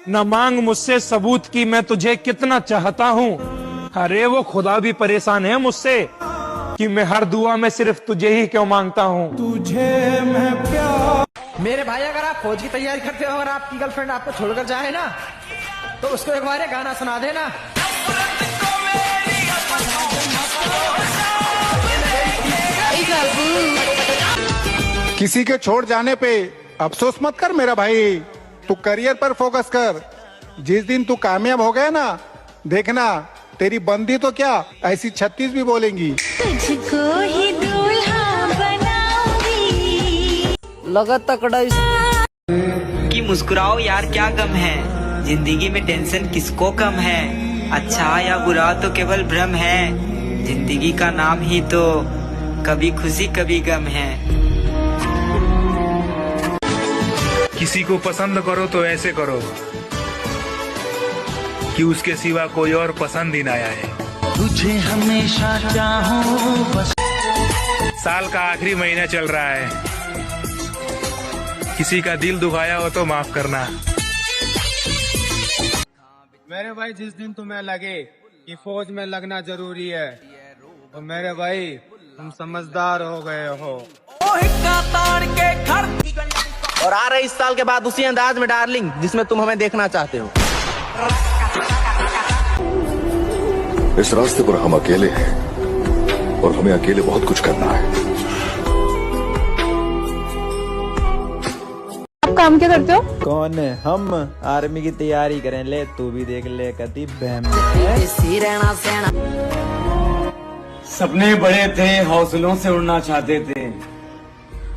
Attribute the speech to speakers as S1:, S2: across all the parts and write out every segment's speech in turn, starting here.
S1: न मांग मुझसे सबूत की मैं तुझे कितना चाहता हूँ। अरे वो खुदा भी परेशान है मुझसे कि मैं हर दुआ में सिर्फ तुझे ही क्यों मांगता हूँ। तुझे मैं प्यार।
S2: मेरे भाई अगर आप फौज की तैयारी करते हो और आपकी गर्लफ्रेंड आपको छोड़कर जाए ना तो उसको एक बार गाना सुना देना।
S3: किसी के छोड़ जाने पे अफसोस मत कर मेरा भाई, तू करियर पर फोकस कर। जिस दिन तू कामयाब हो गया ना, देखना तेरी बंदी तो क्या ऐसी 36 भी बोलेंगी।
S4: तुझको ही दूल्हा बनाऊंगी।
S2: लगा तकड़ा
S5: कि मुस्कुराओ यार क्या गम है, जिंदगी में टेंशन किसको कम है। अच्छा या बुरा तो केवल भ्रम है, जिंदगी का नाम ही तो कभी खुशी कभी गम है।
S6: किसी को पसंद करो तो ऐसे करो कि उसके सिवा कोई और पसंद ही ना आए।
S7: तुझे हमेशा चाहूं बस।
S6: साल का आखिरी महीना चल रहा है, किसी का दिल दुखाया हो तो माफ करना।
S1: मेरे भाई जिस दिन तुम्हें लगे कि फौज में लगना जरूरी है तो मेरे भाई तुम समझदार हो गए हो।
S2: और आ रहे इस साल के बाद उसी अंदाज में डार्लिंग जिसमें तुम हमें देखना चाहते हो।
S8: इस रास्ते पर हम अकेले हैं और हमें अकेले बहुत कुछ करना है।
S9: आप काम क्या करते हो?
S10: कौन है? हम आर्मी की तैयारी करें। ले तू भी देख ले कदी बहम।
S11: सपने बड़े थे, हौसलों से उड़ना चाहते थे।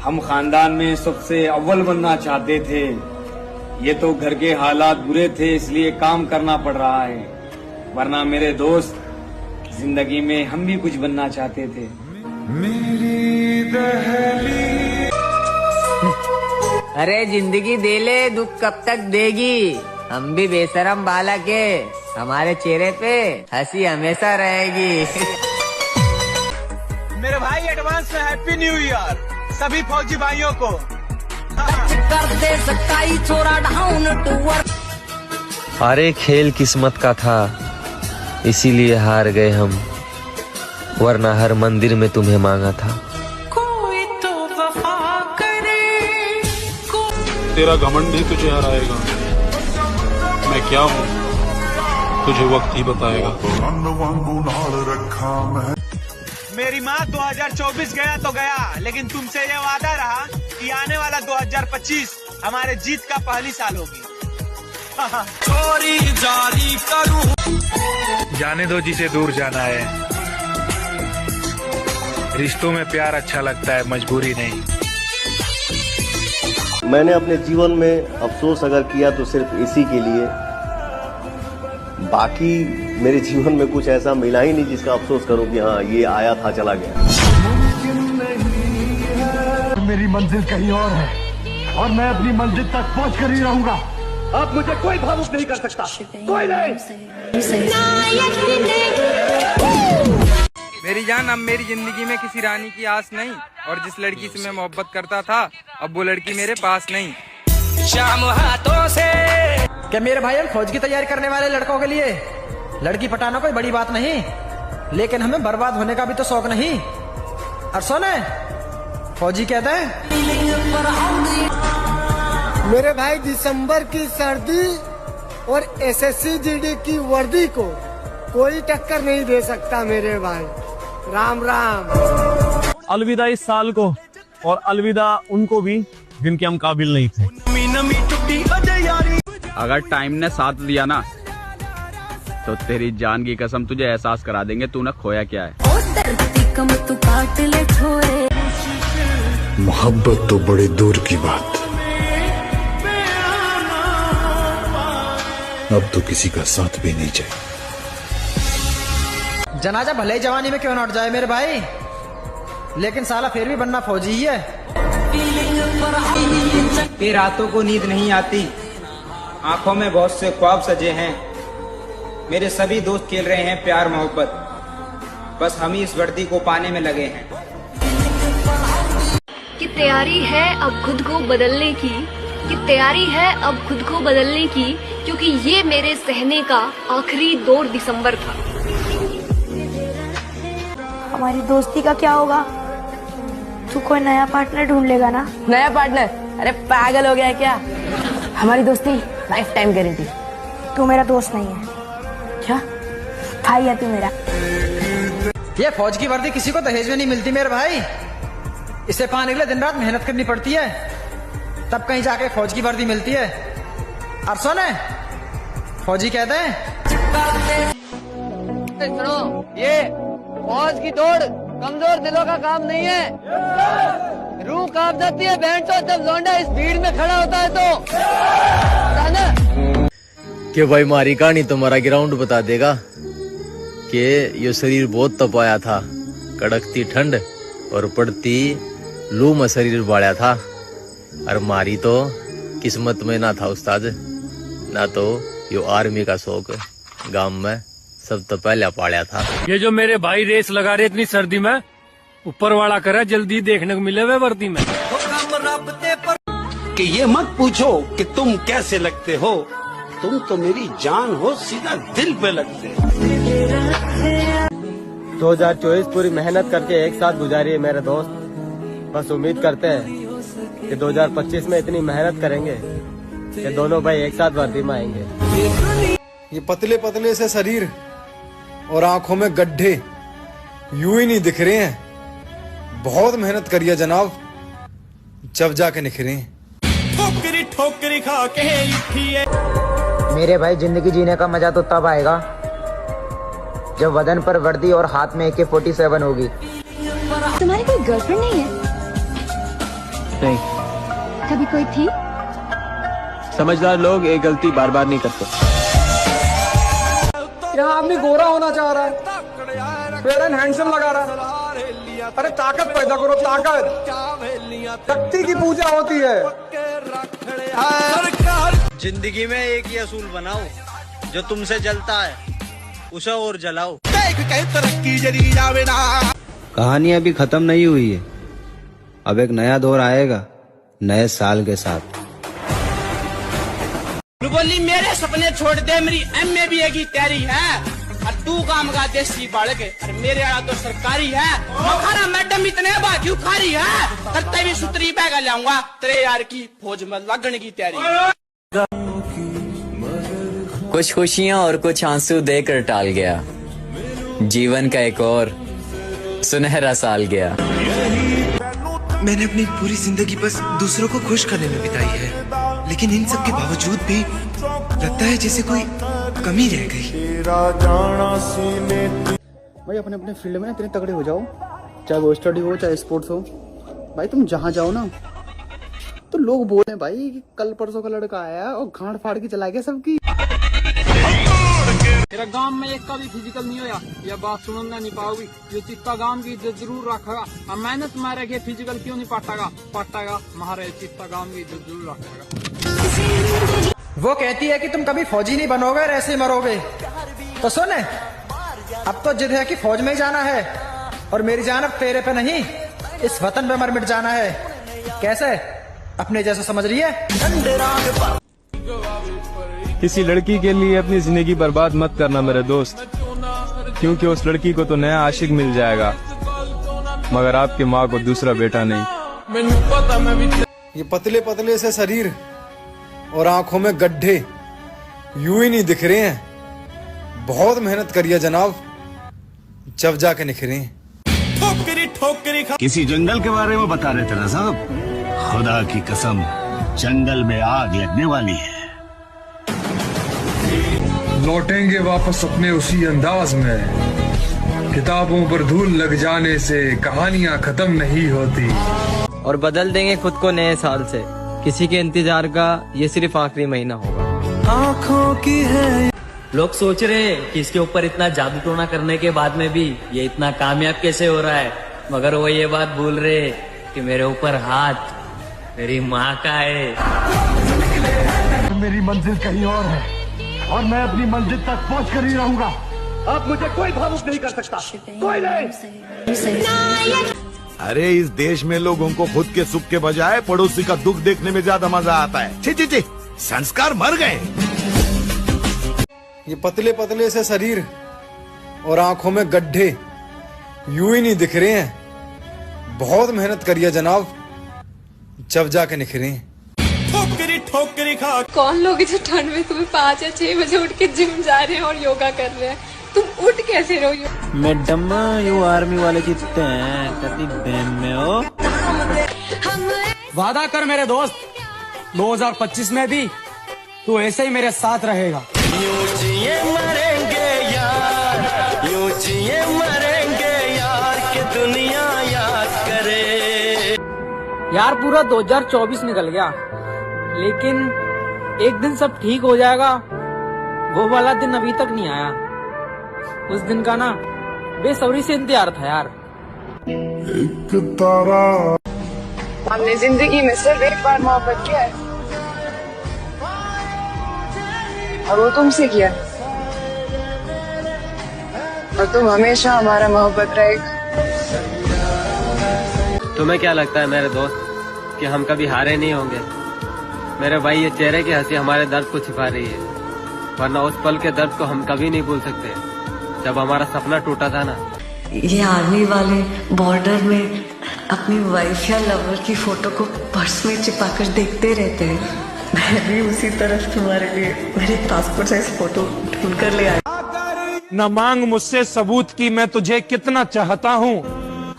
S11: हम खानदान में सबसे अव्वल बनना चाहते थे। ये तो घर के हालात बुरे थे इसलिए काम करना पड़ रहा है, वरना मेरे दोस्त जिंदगी में हम भी कुछ बनना चाहते थे।
S1: मेरी दहली।
S5: अरे जिंदगी दे ले, दुख कब तक देगी। हम भी बेशरम बालक है, हमारे चेहरे पे हंसी हमेशा रहेगी।
S1: मेरे भाई एडवांस में हैप्पी न्यू ईयर सभी फौजी भाइयों को।
S4: कर दे सकाई छोरा डाउन टू वर्क।
S12: अरे खेल किस्मत का था इसीलिए हार गए हम, वरना हर मंदिर में तुम्हें मांगा था।
S4: कोई तो वफा करे।
S13: तेरा घमंड ही तुझे हराएगा। मैं क्या हूँ तुझे वक्त ही बताएगा।
S1: मेरी माँ 2024 गया तो गया, लेकिन तुमसे ये वादा रहा कि आने वाला 2025 हमारे जीत का पहली साल होगी।
S7: चोरी जारी करूं।
S6: जाने दो जिसे दूर जाना है, रिश्तों में प्यार अच्छा लगता है, मजबूरी नहीं।
S14: मैंने अपने जीवन में अफसोस अगर किया तो सिर्फ इसी के लिए, बाकी मेरे जीवन में कुछ ऐसा मिला ही नहीं जिसका अफसोस करूं कि हाँ ये आया था चला गया।
S15: मेरी मंजिल कहीं और है और मैं अपनी मंजिल तक पहुंच कर ही रहूंगा। अब मुझे कोई भावुक नहीं कर सकता, कोई नहीं।
S16: मेरी जान, अब मेरी जिंदगी में किसी रानी की आस नहीं, और जिस लड़की से मैं मोहब्बत करता था अब वो लड़की मेरे पास नहीं।
S2: शाम हाथों से क्या मेरे भाई, हम फौज की तैयारी करने वाले लड़कों के लिए लड़की पटाना कोई बड़ी बात नहीं, लेकिन हमें बर्बाद होने का भी तो शौक नहीं। और सुने फौजी कहते हैं
S17: मेरे भाई दिसंबर की सर्दी और एसएससी जीडी की वर्दी को कोई टक्कर नहीं दे सकता मेरे भाई। राम राम।
S18: अलविदा इस साल को और अलविदा उनको भी जिनके हम काबिल नहीं थे।
S19: अगर टाइम ने साथ दिया ना तो तेरी जान की कसम तुझे एहसास करा देंगे तूने खोया क्या है।
S8: मोहब्बत तो बड़े दूर की बात, अब तो किसी का साथ भी नहीं चाहिए।
S2: जनाजा भले ही जवानी में क्यों न उठ जाए मेरे भाई, लेकिन साला फिर भी बनना फौजी ही है।
S5: फिर रातों को नींद नहीं आती, आंखों में बहुत से ख्वाब सजे हैं। मेरे सभी दोस्त खेल रहे हैं प्यार मोहब्बत, बस हम ही इस वर्दी को पाने में लगे हैं।
S20: कि तैयारी है अब खुद को बदलने की,
S9: कि तैयारी है अब खुद को बदलने की, क्योंकि ये मेरे सहने का आखिरी दौर दिसंबर था।
S20: हमारी दोस्ती का क्या होगा? तू कोई नया पार्टनर ढूंढ लेगा ना?
S21: नया पार्टनर? अरे पागल हो गया है क्या? हमारी दोस्ती लाइफ टाइम गारंटी।
S20: तू मेरा दोस्त नहीं है।
S21: क्या?
S20: भाई है तू मेरा।
S2: ये फौज की वर्दी किसी को दहेज में नहीं मिलती मेरे भाई। इसे पाने के लिए दिन रात मेहनत करनी पड़ती है, तब कहीं जाके फौज की वर्दी मिलती है। और सुने, फौजी कहते हैं
S21: सुनो, ये फौज की दौड़ कमजोर दिलों का काम नहीं है। रूह कांप जाती है बैंचो जब लौंडा इस भीड़ में खड़ा होता है तो।
S10: कि भाई हमारी कहानी तुम्हारा ग्राउंड बता देगा कि ये शरीर बहुत तपाया था, कड़कती ठंड और पड़ती लू में शरीर बाड़ा था। और मारी तो किस्मत में ना था उस्ताद, ना तो यो आर्मी का शौक गांव में सब तो पहले पाड़ा था।
S22: ये जो मेरे भाई रेस लगा रहे इतनी सर्दी में, ऊपर वाला करे जल्दी देखने को मिले वे वर्दी में।
S23: कि ये मत पूछो कि तुम कैसे लगते हो, तुम तो मेरी जान हो, सीधा दिल पे लगते हो।
S10: 2024 पूरी मेहनत करके एक साथ गुजारी है मेरे दोस्त। बस उम्मीद करते हैं कि 2025 में इतनी मेहनत करेंगे कि दोनों भाई एक साथ वर्दी में आएंगे।
S3: ये पतले पतले से शरीर और आंखों में गड्ढे यूं ही नहीं दिख रहे हैं। बहुत मेहनत करिए जनाब, जब जाके निखरे।
S7: ठोकरी ठोकरी खा के उठिए।
S24: मेरे भाई जिंदगी जीने का मजा तो तब आएगा जब बदन पर वर्दी और हाथ में AK-47 होगी।
S9: तुम्हारी कोई गर्लफ्रेंड नहीं है?
S10: नहीं।
S9: कभी कोई थी?
S10: समझदार लोग एक गलती बार बार नहीं करते।
S2: यहाँ आदमी गोरा होना चाह रहा है, फेयर एंड हैंडसम लगा रहा है। अरे ताकत पैदा करो, ताकत। शक्ति की पूजा होती है।
S25: जिंदगी में एक ही असूल बनाओ, जो तुमसे जलता है उसे और जलाओ।
S7: तरक्की जरी जावे ना।
S10: कहानी अभी खत्म नहीं हुई है, अब एक नया दौर आएगा नए साल के साथ।
S25: बोली मेरे सपने छोड़ दे, मेरी MA BA की तैयारी है, और तू काम का देसी बाढ़ के, और मेरे वाला तो सरकारी है। मखाना मैडम इतने बाजू खारी है, करते भी सुतरी बैग लाऊंगा, तेरे यार की फौज में लगने की तैयारी।
S26: कुछ खुशियां और कुछ आंसू देकर टाल गया, जीवन का एक और सुनहरा साल गया।
S27: मैंने अपनी पूरी जिंदगी बस दूसरों को खुश करने में बिताई है, लेकिन इन सब के बावजूद भी लगता है जैसे कोई कमी रह गई।
S28: भाई अपने अपने फील्ड में ना इतने तगड़े हो जाओ, चाहे वो स्टडी हो चाहे स्पोर्ट्स हो। भाई तुम जहाँ जाओ ना तो लोग बोले भाई कि कल परसों का लड़का आया और गांड फाड़ के चला गया सबकी।
S16: तेरा गांव में एक का भी फिजिकल नहीं होया, यह बात सुनना नहीं पाओगी। जो चित्ता गांव की इज्जत जरूर रखेगा, और मेहनत मारेगे फिजिकल क्यों नहीं पाटेगा महाराज चित्ता गांव की इज्जत जरूर रखेगा।
S2: वो कहती है कि तुम कभी फौजी नहीं बनोगे और ऐसे ही मरोगे। तो सुने, अब तो जिद है कि फौज में ही जाना है, और मेरी जान अब तेरे पे नहीं इस वतन पे मर मिट जाना है। कैसे? अपने जैसा समझ रही है?
S18: किसी लड़की के लिए अपनी जिंदगी बर्बाद मत करना मेरे दोस्त, क्योंकि उस लड़की को तो नया आशिक मिल जाएगा, मगर आपकी माँ को दूसरा बेटा नहीं।
S3: ये पतले पतले से शरीर और आंखों में गड्ढे यूं ही नहीं दिख रहे हैं। बहुत मेहनत करिए जनाब, जब जाके निखरे।
S7: ठोकरी ठोकरी खा।
S29: किसी जंगल के बारे में बता रहे थे ना साहब, खुदा की कसम जंगल में आग लगने वाली है।
S1: लौटेंगे वापस अपने उसी अंदाज में, किताबों पर धूल लग जाने से कहानियां खत्म नहीं होती।
S10: और बदल देंगे खुद को नए साल से, किसी के इंतजार का ये सिर्फ आखिरी महीना होगा।
S7: आँखों की है।
S30: लोग सोच रहे हैं कि इसके ऊपर इतना जादू टोना करने के बाद में भी ये इतना कामयाब कैसे हो रहा है, मगर वो ये बात भूल रहे कि मेरे ऊपर हाथ मेरी माँ का है।
S15: मेरी मंजिल कहीं और है और मैं अपनी मंजिल तक पहुंच कर ही रहूंगा। अब मुझे कोई भावुक नहीं कर सकता, कोई नहीं।
S4: अरे इस देश में लोगों को खुद के सुख के बजाय पड़ोसी का दुख देखने में ज्यादा मजा आता है। छी छी छी, संस्कार मर गए।
S28: ये पतले पतले से शरीर और आंखों में गड्ढे यूं ही नहीं दिख रहे हैं। बहुत मेहनत करी है जनाब, जब जाके निखरे हैं।
S7: ठोकरी ठोकरी खा।
S5: कौन लोग इस ठंड में सुबह 5 या 6 बजे उठ के जिम जा रहे हैं और योगा कर रहे हैं? तुम उठ कैसे रही हो?
S6: मैडम यू आर्मी वाले जीतते हैं, कभी बैम में हो।
S2: वादा कर मेरे दोस्त, 2025 में भी तू ऐसे ही मेरे साथ रहेगा।
S7: यूं जिए मरेंगे यार, यूं जिए मरेंगे यार, कि दुनिया याद करे।
S2: यार पूरा 2024 निकल गया, लेकिन एक दिन सब ठीक हो जाएगा, वो वाला दिन अभी तक नहीं आया। उस दिन का ना बेसब्री से इंतजार था यार।
S7: एक तारा।
S8: हमने जिंदगी में सिर्फ एक बार मोहब्बत किया है और वो तुमसे किया, और तुम हमेशा हमारा मोहब्बत रहेगा।
S30: तुम्हें क्या लगता है मेरे दोस्त कि हम कभी हारे नहीं होंगे? मेरे भाई, ये चेहरे की हंसी हमारे दर्द को छिपा रही है, वरना उस पल के दर्द को हम कभी नहीं भूल सकते जब हमारा सपना टूटा था ना।
S11: ये आर्मी वाले बॉर्डर में अपनी वाइफ या लवर की फोटो को पर्स में छिपाकर देखते रहते हैं। मैं भी उसी तरफ तुम्हारे लिए मेरे पासपोर्ट साइज फोटो ढूंढ कर ले आई।
S1: न मांग मुझसे सबूत की मैं तुझे कितना चाहता हूँ।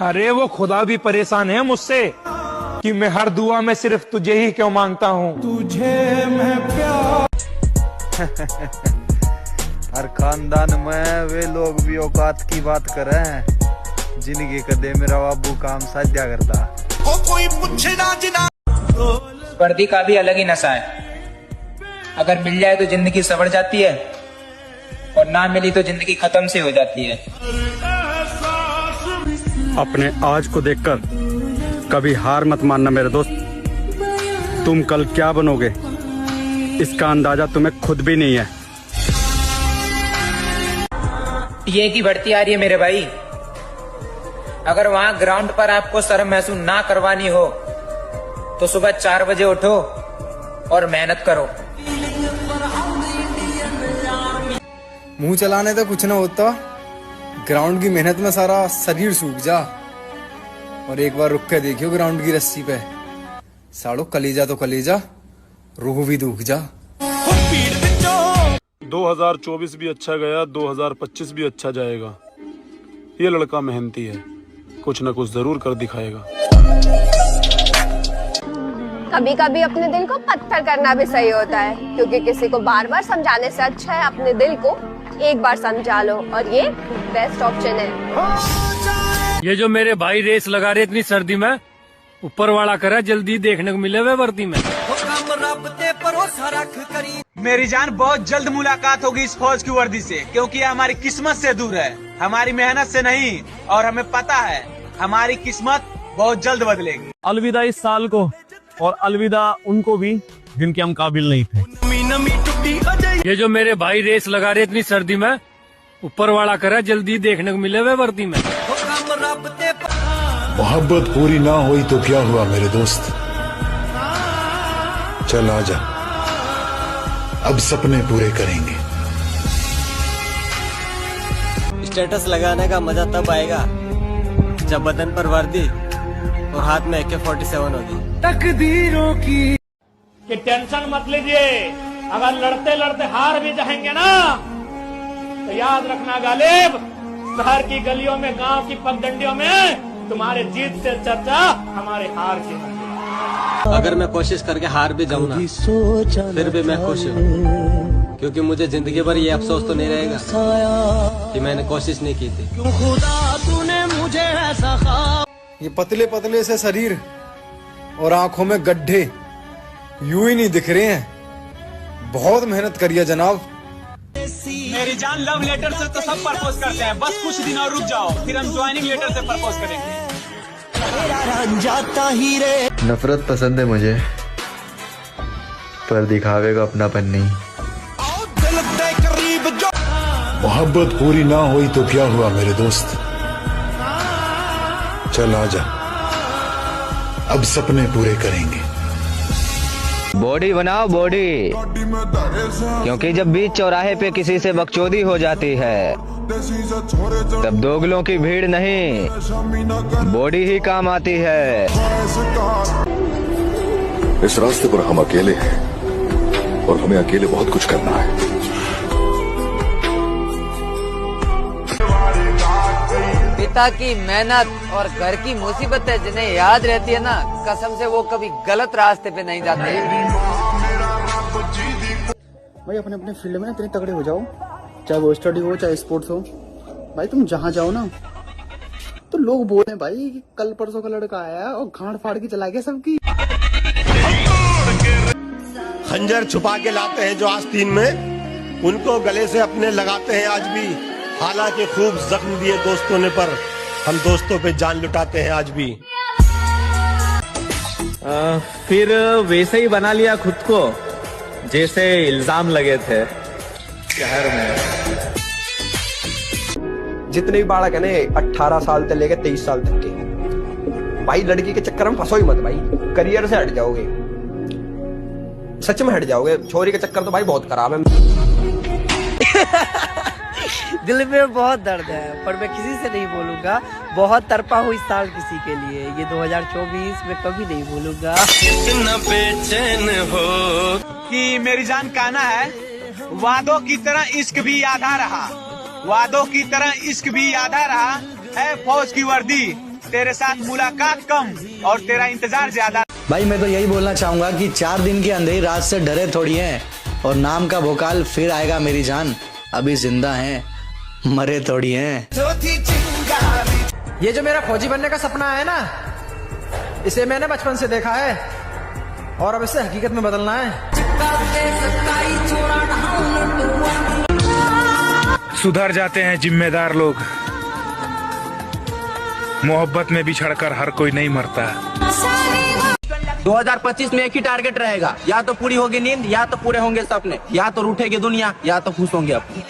S1: अरे वो खुदा भी परेशान है मुझसे कि मैं हर दुआ में सिर्फ तुझे ही क्यों मांगता हूँ। तुझे मैं प्यार।
S12: हर खानदान में वे लोग भी औकात की बात करें, जिनकी कदे मेरा बाबू काम साध्या करता।
S7: कोई पूछे ना जिना।
S24: वर्दी का भी अलग ही नशा है। अगर मिल जाए तो जिंदगी संवर जाती है, और ना मिली तो जिंदगी खत्म से हो जाती है।
S18: अपने आज को देखकर कभी हार मत मानना मेरे दोस्त। तुम कल क्या बनोगे इसका अंदाजा तुम्हें खुद भी नहीं है।
S24: ये की बढ़ती आ रही है मेरे भाई। अगर वहाँ ग्राउंड पर आपको शर्म महसूस ना करवानी हो तो सुबह 4 बजे उठो और मेहनत करो।
S28: मुंह चलाने तो कुछ ना होता, ग्राउंड की मेहनत में सारा शरीर सूख जा। और एक बार रुक के देखियो ग्राउंड की रस्सी पे, साड़ो कलेजा तो कलेजा, रूह भी दुख जा।
S18: 2024 भी अच्छा गया, 2025 भी अच्छा जाएगा। ये लड़का मेहनती है, कुछ न कुछ जरूर कर दिखाएगा।
S9: कभी कभी अपने दिल को पत्थर करना भी सही होता है, क्योंकि किसी को बार बार समझाने से अच्छा है अपने दिल को एक बार समझा लो, और ये बेस्ट ऑप्शन है।
S22: ये जो मेरे भाई रेस लगा रहे इतनी सर्दी में, ऊपर वाला करे जल्दी देखने को मिले हुए वर्दी में।
S25: मेरी जान, बहुत जल्द मुलाकात होगी इस फौज की वर्दी से, क्योंकि ये हमारी किस्मत से दूर है, हमारी मेहनत से नहीं। और हमें पता है हमारी किस्मत बहुत जल्द बदलेगी।
S18: अलविदा इस साल को, और अलविदा उनको भी जिनके हम काबिल नहीं थे।
S22: ये जो मेरे भाई रेस लगा रहे इतनी सर्दी में, ऊपर वाला करे जल्दी देखने को मिले हुए वर्दी में।
S29: मोहब्बत पूरी ना हुई तो क्या हुआ मेरे दोस्त, चल आजा, अब सपने पूरे करेंगे।
S30: स्टेटस लगाने का मजा तब आएगा जब बदन पर वर्दी और हाथ में AK-47 होगी।
S21: तकदीरों की कि टेंशन मत लीजिए, अगर लड़ते लड़ते हार भी जाएंगे ना तो याद रखना गालिब, शहर की गलियों में, गांव की पगडंडियों में तुम्हारे जीत से चर्चा हमारे हार की होगी।
S30: अगर मैं कोशिश करके हार भी जाऊँ ना, फिर भी मैं खुश हूँ, क्योंकि मुझे जिंदगी भर ये अफसोस तो नहीं रहेगा कि मैंने कोशिश नहीं की थी।
S7: खुदा तूने मुझे ऐसा।
S28: ये पतले पतले से शरीर और आंखों में गड्ढे यूं ही नहीं दिख रहे हैं। बहुत मेहनत करी है जनाब।
S25: मेरी जान, लव लेटर से तो सब प्रपोज करते हैं, बस कुछ दिन और रुक जाओ, फिर हम ज्वाइनिंग लेटर से प्रपोज करेंगे।
S12: नफरत पसंद है मुझे, पर दिखावे का अपनापन नहीं।
S29: मोहब्बत पूरी ना हुई तो क्या हुआ मेरे दोस्त, चल आजा,
S4: अब सपने पूरे करेंगे।
S10: बॉडी बनाओ बॉडी, क्योंकि जब बीच चौराहे पे किसी से बकचोदी हो जाती है तब दोगलों की भीड़ नहीं, बॉडी ही काम आती है।
S3: इस रास्ते पर हम अकेले हैं और हमें अकेले बहुत कुछ करना है।
S13: पिता की मेहनत और घर की मुसीबतें जिन्हें याद रहती है ना, कसम से वो कभी गलत रास्ते पे नहीं जाते।
S28: भाई अपने अपने फील्ड में इतने तगड़े हो जाओ, चाहे वो स्टडी हो चाहे स्पोर्ट्स हो। भाई तुम जहाँ जाओ ना तो लोग बोले भाई कि कल परसों का लड़का आया और गांड फाड़ के चला गया सबकी।
S14: खंजर छुपा के लाते हैं जो आस्तीन में, उनको गले से अपने लगाते हैं आज भी। हालांकि खूब जख्म दिए दोस्तों ने, पर हम दोस्तों पे जान लुटाते हैं आज भी।
S16: फिर वैसे ही बना लिया खुद को जैसे इल्जाम लगे थे शहर में।
S2: जितने भी बालक है ना 18 साल से लेकर 23 साल तक के, भाई लड़की के चक्कर में फंसो ही मत भाई, करियर से हट जाओगे, सच में हट जाओगे। छोरी का चक्कर तो भाई बहुत खराब है।
S6: दिल में बहुत दर्द है पर मैं किसी से नहीं बोलूंगा। बहुत तरपा हूँ इस साल किसी के लिए, ये 2024 में कभी नहीं भूलूंगा।
S7: इतना बेचैन हो कि मेरी जान कहना है, वादों की तरह इश्क भी आधा रहा, वादों की तरह इश्क भी आधा रहा है। फौज की वर्दी, तेरे साथ मुलाकात कम और तेरा इंतजार ज्यादा।
S28: भाई मैं तो यही बोलना चाहूंगा कि 4 दिन की अंधेरी रात से डरे थोड़ी हैं, और नाम का भोकाल फिर आएगा मेरी जान। अभी जिंदा हैं, मरे थोड़ी हैं।
S2: ये जो मेरा फौजी बनने का सपना है ना, इसे मैंने बचपन से देखा है और अब इसे हकीकत में बदलना है।
S1: सुधर जाते हैं जिम्मेदार लोग, मोहब्बत में बिछड़कर हर कोई नहीं मरता।
S25: 2025 में एक ही टारगेट रहेगा, या तो पूरी होगी नींद, या तो पूरे होंगे सपने, या तो रूठेगी दुनिया, या तो खुश होंगे अपने।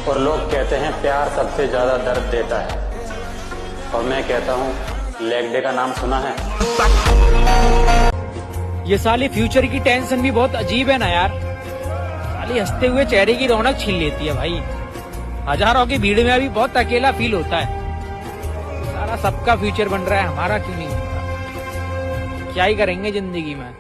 S17: और लोग कहते हैं प्यार सबसे ज्यादा दर्द देता है, और मैं कहता हूँ लेग डे का नाम सुना है?
S22: ये साली फ्यूचर की टेंशन भी बहुत अजीब है ना यार। साली हंसते हुए चेहरे की रौनक छीन लेती है भाई। हजारों की भीड़ में अभी बहुत अकेला फील होता है। सारा सबका फ्यूचर बन रहा है, हमारा क्यों नहीं बनता? क्या ही करेंगे जिंदगी में।